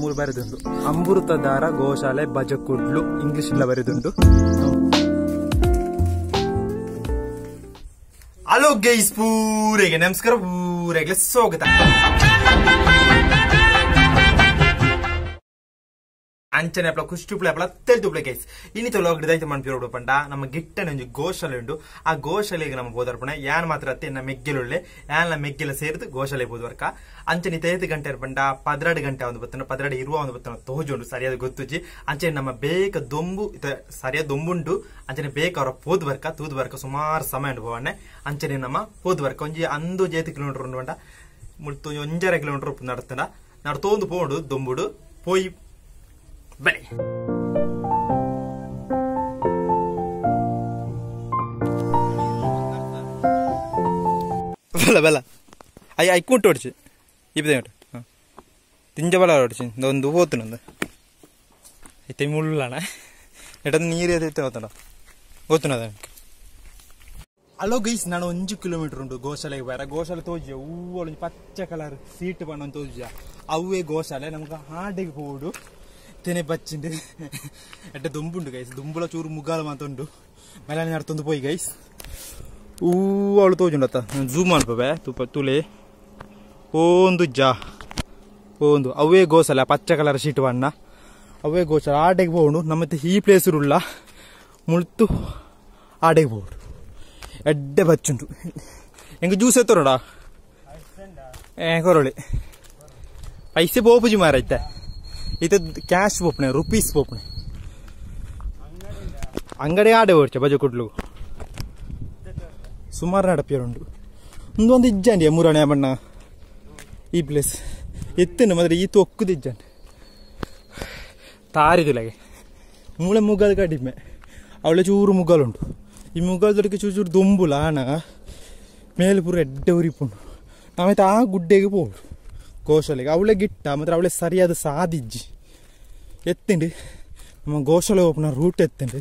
ಮೂರು ಬರೆದುಂಡು ಅಮೃತಧಾರ ಗೋಶಾಲೆ ಬಜಕುಡ್ಲು ಇಂಗ್ಲಿಷ್ ಇಲ್ಲ ಬರೆದುಂಡು. ಹಲೋ ಗೈಸ್, ಪೂರೆಗೆ ನಮಸ್ಕಾರ, ಪೂರೆಗೆ ಸ್ವಾಗತ. ಅಂಚನೆ ಅಪ್ಲ ಕುಷ್ಟುಪ್ಲೆ ಅಪ್ಲ ತೆಲ್ತುಪ್ಲೆ ಗೈಸ್. ಇನ್ನಿತ ಲೋಗಡ್ ದೈತ ಮನ್ಪಿರೋಡು ಪಂಡ ನಮ್ಮ ಗಿಟ್ಟನೆ ಒಂಜಿ ಗೋಶಾಲೆ ಉಂಡು. ಆ ಗೋಶಾಲೆಗೆ ನಮ್ಮ ಬೋದರ್ಪಣ ಯಾನ್ ಮಾತ್ರ ಅತ್ತೆ ಎನ್ನ ಮೆಗ್ಗೆಲುಳ್ಳೆ ಯಾನ್ಲ ಮೆಗ್ಗೆಲ ಸೇರಿದು ಗೋಶಾಲೆ ಬೋದ್ವರ್ಕ ಅಂಚನೆ 5 ಗಂಟೆ ಪಂಡ 12 ಗಂಟೆ ಒಂದು ಬತ್ತನ 12 ಇರುವ ಒಂದು ಬತ್ತನ ತೋಜುಂಡು ಸರಿಯಾದ ಗೊತ್ತುಜಿ. ಅಂಚನೆ ನಮ್ಮ ಬೇಕ ದೊಂಬು ಸರಿಯಾದ ದೊಂಬುಂಡು. ಅಂಚನೆ ಬೇಕ ಅವರ ತೂದ್ವರ್ಕ ಸುಮಾರು ಸಮಯ ಉಂಡು ಪೋವಣ್ಣೆ. ಅಂಚನೆ ನಮ್ಮ ಪೋದ್ವರ್ಕ ಒಂಜಿ 1 ಕಿಲೋಮೀಟರ್ ಉಂಡು ಪಂಡ ಮುಳ್ತು 1.5 ಕಿಲೋಮೀಟರ್ ನಡ್ತಂಡ ನಡ್ತೋಂದು ಪೋಂಡು ದೊಂಬುಡು ಪೋಯಿ ಬನ್ನಿ. ಬಲ ಬಲ ಐಕುಂಟು ಹೊಡಿಸಿ ಇಪ್ಪತ್ತು ತಿಂಜ ಬಲ ಹೊಡಿಸಿ ಒಂದು ಹೋತುನೊಂದು ಐತೆ ಮುಳ್ಳಣ ಎಟದು ನೀರು ಎದೈತೆ ಹೋತಣ ಹೋತುನದ. ಅಲೋ ಗೈಸ್, ನಾನು 1 ಕಿಲೋಮೀಟರ್ ಉಂಟು ಗೋಶಾಲೆಗೆ ಬೇರೆ. ಗೋಶಾಲೆ ತೋಜ ಹೂವಳು ಪಚ್ಚ ಕಲರ್ ಸೀಟ್ ಬಣ್ಣ ತೋಜ ಅವೇ ಗೋಶಾಲೆ. ನಮ್ಗೆ ಹಾಡಿಗೆ ಹೋಡು ತೆನೆ ಬಚ್ಚಿಂಡು ಎಡ್ಡೆ ದುಂಬುಂಡು ಗೈಸ್. ದುಂಬುಳ ಚೂರು ಮುಗಾಲು ಮಾತುಂಡು ಮೇಲೆ ನಡ್ತೊಂದು ಪೋಯಿ ಗೈಸ್. ಅವಳು ತೋಜುಂಡತ್ತ ಝೂಮ್ ಅನ್ಪವೆ ತುಪ್ಪ ತುಲೆ ಒಂದು ಒಂದು ಅವೇ ಗೋಸಲ ಪಚ್ಚ ಕಲರ್ ಶೀಟ್ ಬಣ್ಣ ಅವೇ ಗೋಸಲ ಆಡೆಗೆ ಹೋಗುಂಡು. ನಮ್ಮತ್ತೆ ಈ ಪ್ಲೇಸ್ ಉಳ್ಳ ಮುಳ್ತು ಆಡೆಗೆ ಹೋಗುಡು ಎಡ್ಡೆ ಬಚ್ಚುಂಟು. ಹೆಂಗೆ ಜ್ಯೂಸ್ ಎತ್ತರೋಡ ಕೊರಳಿ ಪೈಸೆ ಬೋಪುಜಿ ಮಾರೈತೆ. ಇದು ಕ್ಯಾಶ್ ಪೋಪಣೆ ರುಪೀಸ್ ಪೋಪಣೆ ಅಂಗಡಿ ಆಡೆ ಓಡ್ಚ ಬಜಕುಡ್ಲು ಸುಮಾರು ನಡಪಿಯರುಂಡು. ಒಂದೊಂದು ಇಜ್ಜಂಡಿ ಮೂರನೇ ಬಣ್ಣ ಈ ಪ್ಲೇಸ್ ಎತ್ತನು ಮಾತ್ರ ಈತ ಒಕ್ಕುದು ಇಜ್ಜಂಡಿ ತಾರಿದುಲೆಗೆ ಮೂಳೆ ಮುಗಲ್ ಕಡಿಮೆ ಅವಳೆ ಚೂರು ಮುಗಲುಂಟು. ಈ ಮುಗಲ್ದೊಳಗೆ ಚೂರು ಚೂರು ದೊಂಬುಲ ಹಣ ಮೇಲೆ ಪೂರ ಎಡ್ಡೆ ಉರಿಪುಂಡು. ನಾವೈತೆ ಆ ಗುಡ್ಡೆಗೆ ಹೋಗುದು ಗೋಶಾಲೆಗೆ. ಅವಳೆ ಗಿಟ್ಟ ಮಾತ್ರ ಅವಳೆ ಸರಿಯಾದ ಸಾದಿಜ್ಜಿ ಎತ್ತಂಡು ನಮ್ಮ ಗೋಶಾಲೆ ಓಪನ ರೂಟ್ ಎತ್ತಂಡು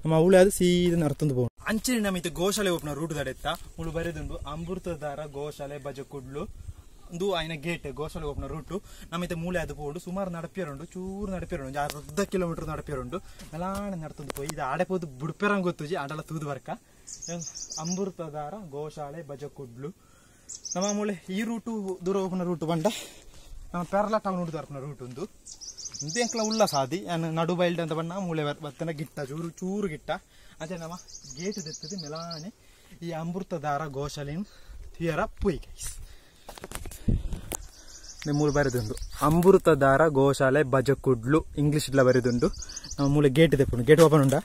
ನಮ್ಮ ಅವಳೆ ಅದು ಸೀದಾ ನಡ್ತೊಂದು ಹೋಗುದು. ಅಂಚನೆ ನಮಗೆ ಗೋಶಾಲೆ ಓಪನ ರೂಟ್ ದಡೆತ್ತ ಮುಳು ಬರೆದುಂಡು ಅಮೃತಧಾರ ಗೋಶಾಲೆ ಬಜಕುಡ್ಲು ಒಂದು ಆಯ್ನ ಗೇಟ್ ಗೋಶಾಲೆ ಓಪನ ರೂಟು. ನಮಗೆ ಮೂಲೆ ಅದು ಹೋಗುದು ಸುಮಾರು ನಡಪಿಯರುಂಡು ಚೂರು ನಡಪಿಯರುಂಡು 60 ಕಿಲೋಮೀಟರ್ ನಡಪಿಯರುಂಡು ಮೆಲಾಣ ನಡ್ತೊಂದು ಪೋಯಿ. ಇದು ಆಡೆ ಪೋದು ಬುಡ್ಪೆರಂಗ್ ಗೊತ್ತುಜಿ ಆಡಲ್ಲ ತೂದು ವರ್ಕ ಅಮೃತಧಾರ ಗೋಶಾಲೆ ಬಜಕುಡ್ಲು. ನಮ್ಮ ಮೂಲೆ ಈ ರೂಟು ದೂರ ಹೋಗ್ನ ರೂಟು ಬಂಡ ನಮ್ಮ ಪೇರಳ ಟೌನ್ ಹುಡುಗ ಅರ್ಪಣ ರೂಟ್ ಒಂದು ಎಂಕ್ಲ ಉಲ್ಲ ಸಾದಿ ನಡು ಬೈಲ್ಡ್ ಅಂತ ಬಣ್ಣ ಮೂಲೆ ಬತ್ತನ ಗಿಟ್ಟ ಚೂರು ಚೂರು ಗಿಟ್ಟ ಅದೇ ನಮ್ಮ ಗೇಟ್ ತೆತ್ತದು ಮೆಲಾನೆ ಈ ಅಮೃತಧಾರ ಗೋಶಾಲೆ ತೀರ ಪುಯ್ ಗೈಸ್. ಮೂಲೆ ಬರೆದುಂಡು ಅಮೃತಧಾರ ಗೋಶಾಲೆ ಬಜಕುಡ್ಲು ಇಂಗ್ಲಿಷ್ ಇಲ್ಲ ಬರೆದುಂಡು. ನಮ್ಮ ಮೂಲೆ ಗೇಟ್ ತೆಪ್ಪುಂಡು ಗೇಟ್ ಓಪನ್ ಉಂಡ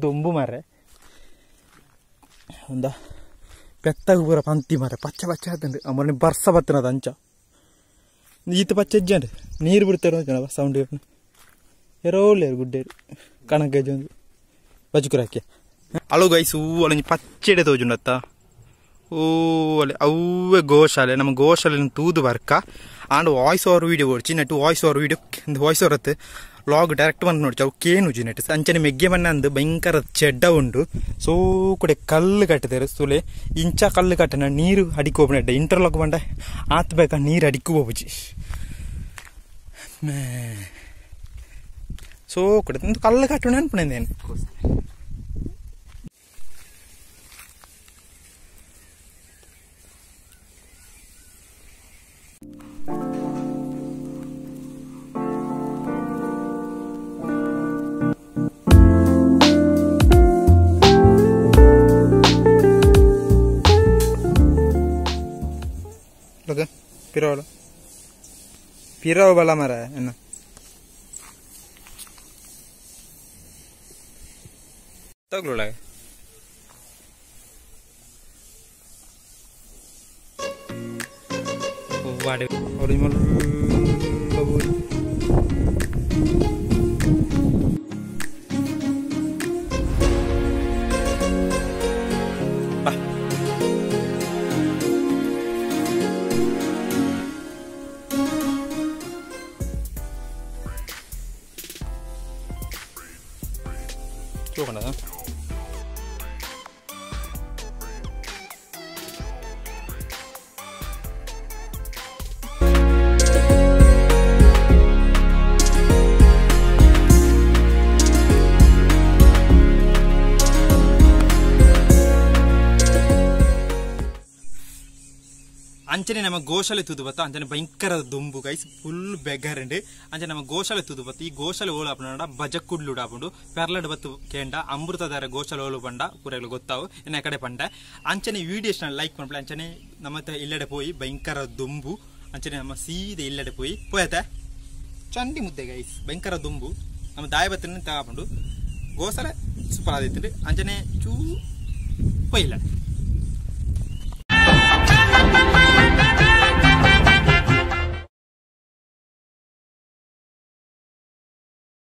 ದೊಂಬು ಮಾರೆ ಒಂದ ಪೆತ್ತಾಗ ಪೂರ ಪಂತಿ ಮಾರೆ ಪಚ್ಚ ಪಚ್ಚ ಆತಂಡು ಅಮ್ಮನೆ ಬರ್ಸ ಬತ್ತನದ ಅಂಚ ಈತ ಪಚ್ಚ ಇಜ್ಜಂಡು ನೀರು ಬಿಡ್ತಾರ ಸೌಂಡ್ ಎರೋಲೇರು ಗುಡ್ಡೇರು ಕಣಗಜ್ಜ ಒಂದು ಬಜುಕುರಾಕಿ ಅಲೋ ಗೈಸ್. ಅಲ್ಲಿ ಪಚ್ಚೆಡೆ ತೋಜುಂಡತ್ತ ಓ ಅಲ್ಲಿ ಅವೇ ಗೋಶಾಲೆ. ನಮ್ಮ ಗೋಶಾಲೆ ತೂದು ಬರ್ಕ ಆಂಡ್ ವಾಯ್ಸ್ ಓವರ್ ವೀಡಿಯೋ ಓಡ್ಚಿ ನೆಟ್ಟು voice over video voice over ಹತ್ತು ಲಾಗ್ ಡೈರೆಕ್ಟ್ ಬಂದು ನೋಡ್ಚಿ ಅವು ಕೇನುಜಿ ನೆಟ್ಟು ಅಂಚನೆ ಮೆಗ್ಗೆ ಮಣ್ಣೆ ಅಂದು ಭಯಂಕರ ಚೆಡ್ಡ ಉಂಡು. ಸೋ ಕಡೆ ಕಲ್ಲು ಕಟ್ಟಿದ್ದಾರೆ ಸುಲೆ ಇಂಚ ಕಲ್ಲು ಕಟ್ಟನ ನೀರು ಅಡಿಕೆ ಹೋಗ್ಬಿಡ ಇಂಟರ್ಲಾಕ್ ಬಂಡ ಆತ್ ಬೇಕಾ ನೀರು ಅಡಿಕೆ ಹೋಗ್ಬುಜಿ ಸೋ ಕಡೆ ಕಲ್ಲು ಕಟ್ಟೋಣ ಅನ್ಪಣೇನು Pirau bala mara enna taglo lage wade original చూడండి ಅಂಚನೆ ನಮ್ಮ ಗೋಶಾಲೆ ತುದು ಬತ್ತ ಅಂಚನೆ ಭಯಂಕರ ದುಂಬು ಗೈಸ್ ಫುಲ್ ಬೆಗರಂಡ್ ಅಂಚನೆ ನಮ್ಮ ಗೋಶಾಲೆ ತುದು ಬತ್ತ ಈ ಗೋಶಾಲೆ ಓಳು ಆಪಣ ಬಜಕ್ಕುಡ್ಲು ಆಪುಂಡು ಪೆರ್ಲಡ್ ಬತ್ತು ಕೇಂಡ ಅಮೃತಧಾರ ಗೋಶಾಲೆ ಓಳು ಪಂಡ ಪೂರೆಗಳು ಗೊತ್ತಾವು ಇನ್ನ ಕಡೆ ಪಂಡ ಅಂಚನೆ ವಿಡಿಯೋಸ್ ಲೈಕ್ ಮಾಡ್ಬಿಡ ಅಂಚನೆ ನಮ್ಮ ಇಲ್ಲೆಡೆ ಪೋಯಿ ಭಯಂಕರ ದುಂಬು ಅಂಚನೆ ನಮ್ಮ ಸೀದೆ ಇಲ್ಲೆಡೆ ಪೋಯಿ ಪೋಯತೆ ಚಂಡಿ ಮುದ್ದೆ ಗೈಸ್ ಭಯಂಕರ ದುಂಬು ನಮ್ಮ ದಾಯಬತ್ತಿನ ತಗೊಂಡು ಗೋಸಲ ಸೂಪರ್ ಆದಿತ್ತು ಅಂಚನೆ ಚೂ ಪೊಯ್ಲ